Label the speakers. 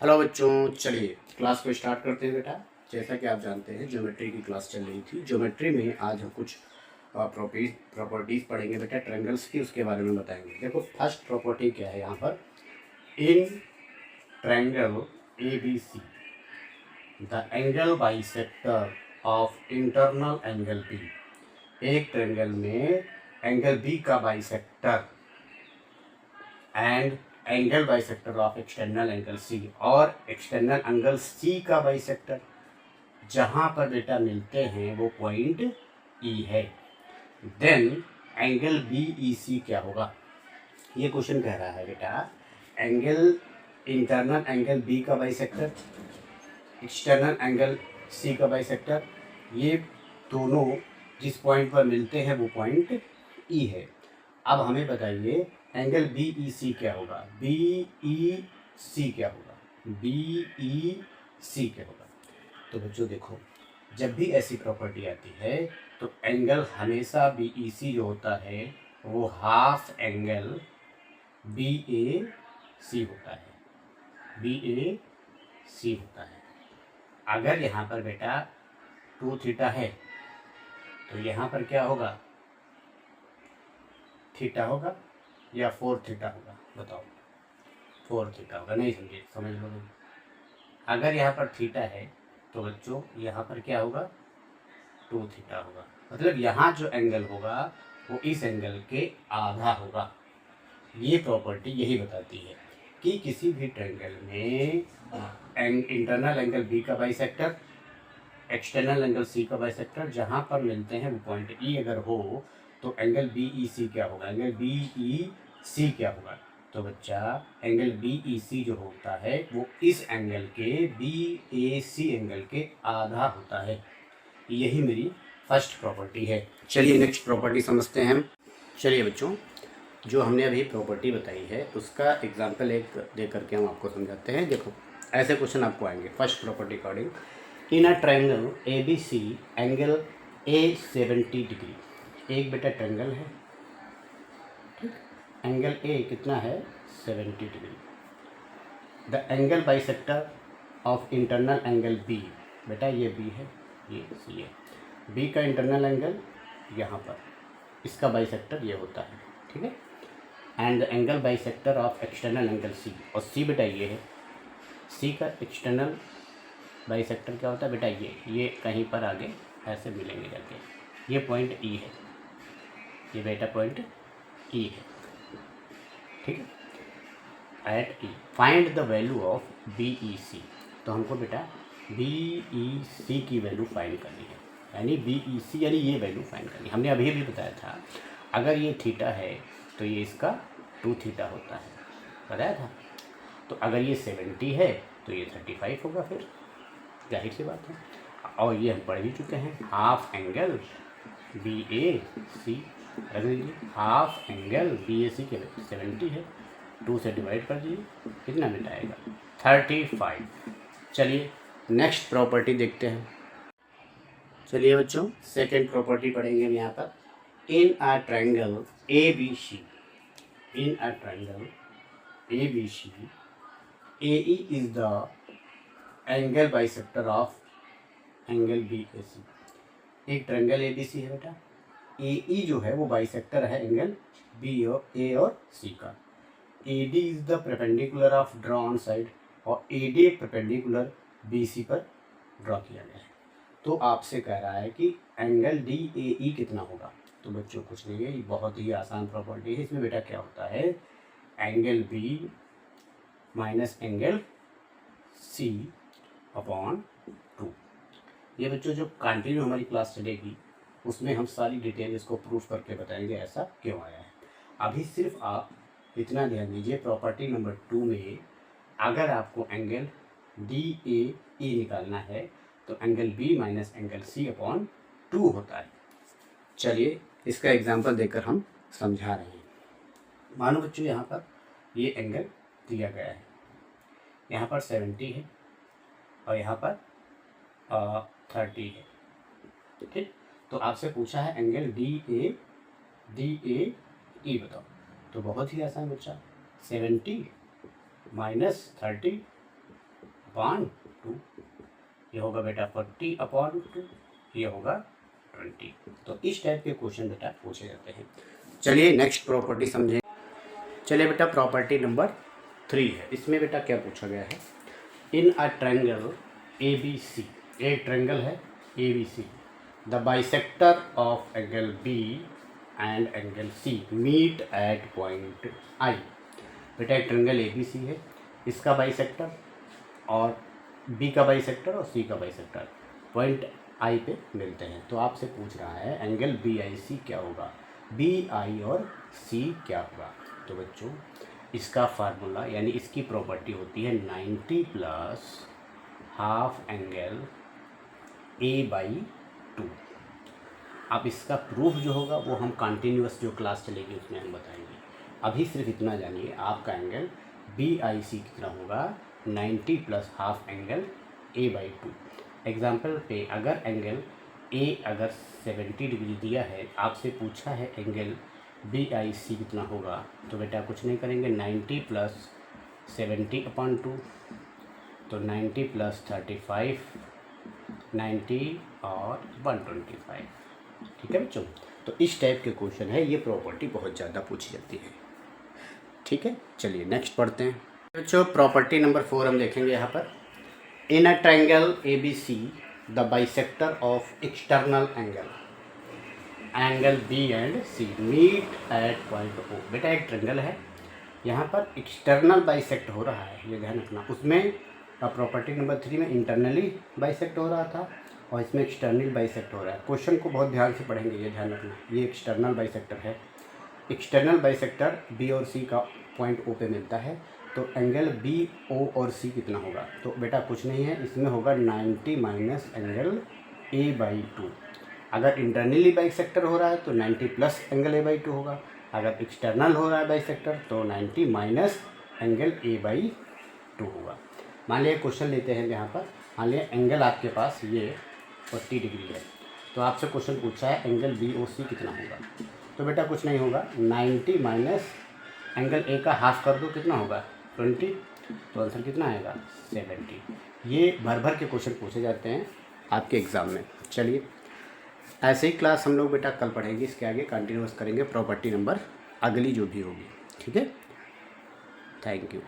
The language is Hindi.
Speaker 1: हेलो बच्चों, चलिए क्लास को स्टार्ट करते हैं बेटा। जैसा कि आप जानते हैं ज्योमेट्री की क्लास चल रही थी। ज्योमेट्री में आज हम कुछ प्रॉपर्टीज़ पढ़ेंगे बेटा ट्रायंगल्स की, उसके बारे में बताएंगे। देखो फर्स्ट प्रॉपर्टी क्या है यहाँ पर, in triangle A B C the angle bisector of internal angle B. एक ट्रायंगल में एंगल बी का bisector and angle bisector of external angle C, और एक्सटर्नल एंगल सी का बाइसेक्टर जहां पर बेटा मिलते हैं वो पॉइंट ई है। देन एंगल बी ई सी क्या होगा, ये क्वेश्चन कह रहा है बेटा। एंगल इंटरनल एंगल बी का बाइसेक्टर, एक्सटर्नल एंगल सी का बाइसेक्टर, ये दोनों जिस पॉइंट पर मिलते हैं वो पॉइंट ई है। अब हमें बताइए एंगल बी ई सी क्या होगा, बी ई सी क्या होगा, बी ई सी क्या होगा। तो बच्चों देखो, जब भी ऐसी प्रॉपर्टी आती है तो एंगल हमेशा बी ई सी जो होता है वो हाफ एंगल बी ए सी होता है, बी ए सी होता है। अगर यहाँ पर बेटा 2 थीटा है तो यहाँ पर क्या होगा, थीटा होगा या 4 थीटा होगा, बताओ। 4 थीटा होगा, नहीं समझे, समझ लो। अगर यहाँ पर थीटा है तो बच्चों यहाँ पर क्या होगा, 2 थीटा होगा। मतलब यहाँ जो एंगल होगा वो इस एंगल के आधा होगा। ये प्रॉपर्टी यही बताती है कि किसी भी ट्रायंगल में इंटरनल एंगल बी का बाइसेक्टर, एक्सटर्नल एंगल सी का बाइसेक्टर जहाँ पर मिलते हैं वो पॉइंट ई अगर हो तो एंगल बी ई सी क्या होगा, एंगल बी ई सी क्या होगा। तो बच्चा एंगल बी ई सी जो होता है वो इस एंगल के बी ए सी एंगल के आधा होता है। यही मेरी फर्स्ट प्रॉपर्टी है। चलिए नेक्स्ट प्रॉपर्टी समझते हैं हम। चलिए बच्चों, जो हमने अभी प्रॉपर्टी बताई है उसका एग्जाम्पल एक दे करके हम आपको समझाते हैं। देखो ऐसे क्वेश्चन आपको आएंगे। First property according, in a triangle A B C angle A 70 degree. एक बेटा ट्रायंगल है, ठीक, एंगल ए कितना है, 70 degree. The angle bisector of internal angle B, बेटा ये बी है, ये सी है। बी का इंटरनल एंगल यहाँ पर, इसका बाइसेक्टर ये होता है, ठीक है। And the angle bisector of external angle C, और सी बेटा ये है। सी का एक्सटर्नल बाइसेक्टर क्या होता है बेटा, ये कहीं पर आगे ऐसे मिलेंगे जाके, ये पॉइंट ई है, ये बेटा पॉइंट ई है, ठीक है। At E find the value of B E C. तो हमको बेटा बी ई सी की वैल्यू फाइंड करनी है, यानी बी ई सी यानी ये वैल्यू फाइंड करनी है। हमने अभी भी बताया था अगर ये थीटा है तो ये इसका 2 थीटा होता है, बताया था। तो अगर ये 70 है तो ये 35 होगा, फिर जाहिर सी बात है। और ये हम पढ़ भी चुके हैं, हाफ एंगल बी ए सी, रख दीजिए हाफ एंगल बी ए सी के 70 है, 2 से डिवाइड कर दीजिए, कितना बेटा आएगा, 35। चलिए नेक्स्ट प्रॉपर्टी देखते हैं। चलिए बच्चों, सेकेंड प्रॉपर्टी पढ़ेंगे हम यहाँ पर। In a triangle A B C, in a triangle A B C A E is the angle bisector of angle B A C. एक ट्रायंगल ए बी सी है बेटा, ए ई जो है वो बाइसेक्टर है एंगल बी और ए और सी का। A D is the perpendicular of draw on side, और A D perpendicular B C पर ड्रॉ किया गया है। तो आपसे कह रहा है कि एंगल डी ए ई कितना होगा। तो बच्चों कुछ नहीं है, ये बहुत ही आसान प्रॉपर्टी है। इसमें बेटा क्या होता है, angle B minus angle C upon 2। ये बच्चों जो कंटिन्यू हमारी क्लास चलेगी उसमें हम सारी डिटेल इसको प्रूफ करके बताएंगे ऐसा क्यों आया है। अभी सिर्फ आप इतना ध्यान दीजिए, प्रॉपर्टी नंबर 2 में अगर आपको एंगल डी ए ई निकालना है तो angle B minus angle C upon 2 होता है। चलिए इसका एग्जांपल देकर हम समझा रहे हैं। मानो बच्चों यहाँ पर ये एंगल दिया गया है, यहाँ पर 70 है और यहाँ पर 30 है, ठीक। तो आपसे पूछा है एंगल डी ए ई बताओ। तो बहुत ही आसान बच्चा, 70 माइनस 30 अपॉन 2, ये होगा बेटा 40 अपॉन 2, ये होगा 20। तो इस टाइप के क्वेश्चन बेटा पूछे जाते हैं। चलिए नेक्स्ट प्रॉपर्टी समझें। चलिए बेटा प्रॉपर्टी नंबर 3 है, इसमें बेटा क्या पूछा गया है, इन अ ट्रायंगल ABC, एक ट्रायंगल है ABC, the bisector of angle B and angle C meet at point I। बेटा एक ट्रायंगल ABC है, इसका बाइसेक्टर और B का बाइसेक्टर और C का बाइसेक्टर पॉइंट I पे मिलते हैं। तो आपसे पूछ रहा है एंगल BIC क्या होगा, BI और C क्या होगा। तो बच्चों इसका फार्मूला यानी इसकी प्रॉपर्टी होती है 90 प्लस हाफ एंगल A/2। अब इसका प्रूफ जो होगा वो हम कंटिन्यूअस जो क्लास चलेगी उसमें हम बताएंगे। अभी सिर्फ इतना जानिए, आपका एंगल BIC कितना होगा, 90 plus half angle A/2। Example पे अगर एंगल A अगर 70 डिग्री दिया है, आपसे पूछा है एंगल BIC कितना होगा, तो बेटा कुछ नहीं करेंगे, 90 प्लस 70/2, तो 90 प्लस 35, 90 और 125। ठीक है बच्चों, तो इस टाइप के क्वेश्चन है, ये प्रॉपर्टी बहुत ज़्यादा पूछी जाती है। ठीक है, चलिए नेक्स्ट पढ़ते हैं बच्चों। प्रॉपर्टी नंबर 4 हम देखेंगे यहाँ पर, in a triangle ABC the bisector of external angle B and C meet at point O। बेटा एक ट्रायंगल है, यहाँ पर एक्सटर्नल बाइसेक्ट हो रहा है, ये ध्यान रखना। उसमें प्रॉपर्टी नंबर 3 में इंटरनली बाइसेक्ट हो रहा था और इसमें एक्सटर्नल बाइसेक्ट हो रहा है। क्वेश्चन को बहुत ध्यान से पढ़ेंगे, ये ध्यान रखना। ये एक्सटर्नल बाइसेक्टर है, एक्सटर्नल बाइसेक्टर B और C का पॉइंट O पे मिलता है, तो एंगल BO और C कितना होगा, तो बेटा कुछ नहीं है, इसमें होगा 90 माइनस एंगल A/2। अगर इंटरनली बाइसेक्टर हो रहा है तो 90 प्लस एंगल A/2 होगा, अगर एक्सटर्नल हो रहा है बाइसेक्टर तो 90 माइनस एंगल A/2 होगा। मान लिया क्वेश्चन लेते हैं यहाँ पर, मान लिया एंगल आपके पास ये 40 डिग्री है, तो आपसे क्वेश्चन पूछा है एंगल BOC कितना होगा, तो बेटा कुछ नहीं होगा, 90 माइनस एंगल A का हाफ कर दो, कितना होगा 20, तो आंसर कितना आएगा 70। ये भर भर के क्वेश्चन पूछे जाते हैं आपके एग्ज़ाम में। चलिए ऐसे ही क्लास हम लोग बेटा कल पढ़ेंगे, इसके आगे कंटिन्यूस करेंगे प्रॉपर्टी नंबर अगली जो भी होगी। ठीक है, थैंक यू।